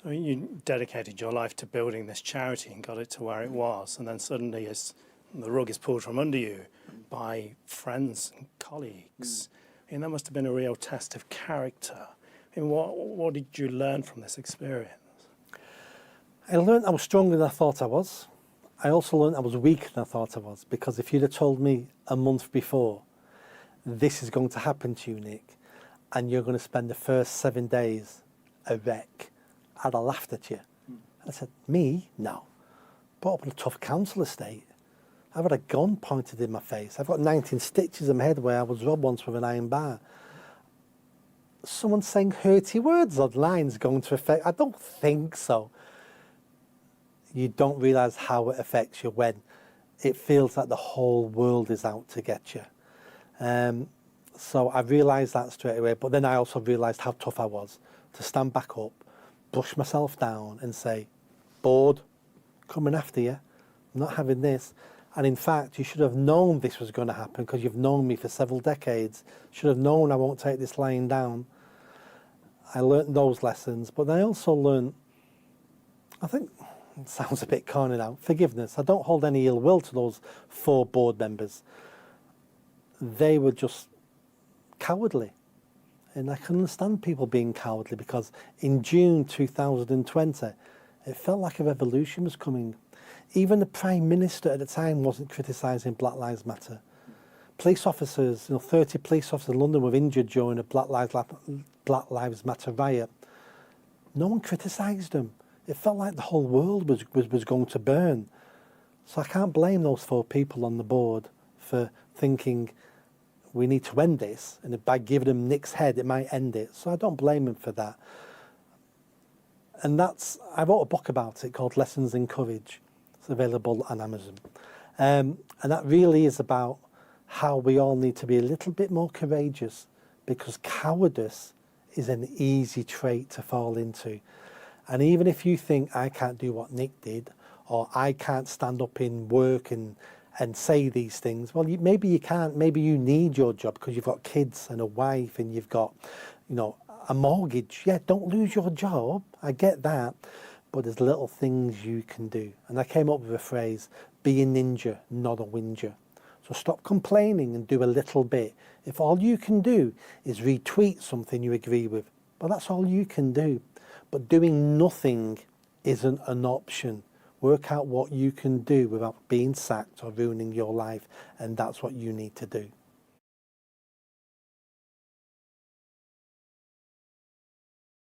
I mean, you dedicated your life to building this charity and got it to where it was, and then suddenly as the rug is pulled from under you by friends and colleagues. I mean, that must have been a real test of character. I mean, what did you learn from this experience? I learned I was stronger than I thought I was. I also learned I was weaker than I thought I was, because if you'd have told me a month before, this is going to happen to you, Nick, and you're going to spend the first 7 days a wreck, I'd have laughed at you. I said, me? No. Brought up in a tough council estate. I've had a gun pointed in my face. I've got 19 stitches in my head where I was robbed once with an iron bar. Someone saying hurty words online is going to affect... I don't think so. You don't realise how it affects you when it feels like the whole world is out to get you. So I realised that straight away, but then I also realised how tough I was to stand back up, brush myself down and say, board, coming after you, I'm not having this. And in fact, you should have known this was going to happen because you've known me for several decades. Should have known I won't take this lying down. I learnt those lessons, but I also learnt, I think, it sounds a bit corny now, forgiveness. I don't hold any ill will to those 4 board members. They were just cowardly. And I can understand people being cowardly because in June 2020, it felt like a revolution was coming. Even the Prime Minister at the time wasn't criticising Black Lives Matter. Police officers, 30 police officers in London were injured during a Black Lives Matter riot. No one criticised them. It felt like the whole world was going to burn. So I can't blame those 4 people on the board for thinking we need to end this, and by giving them Nick's head, it might end it. So I don't blame them for that. And I wrote a book about it called Lessons in Courage. It's available on Amazon. And that really is about how we all need to be a little bit more courageous, because cowardice is an easy trait to fall into. And even if you think, I can't do what Nick did, or I can't stand up in work and say these things, well, maybe you can't. Maybe you need your job because you've got kids and a wife and you've got, a mortgage. Yeah, don't lose your job. I get that. But there's little things you can do. And I came up with a phrase, be a ninja, not a whinger. So stop complaining and do a little bit. If all you can do is retweet something you agree with, well, that's all you can do. But doing nothing isn't an option. Work out what you can do without being sacked or ruining your life, and that's what you need to do.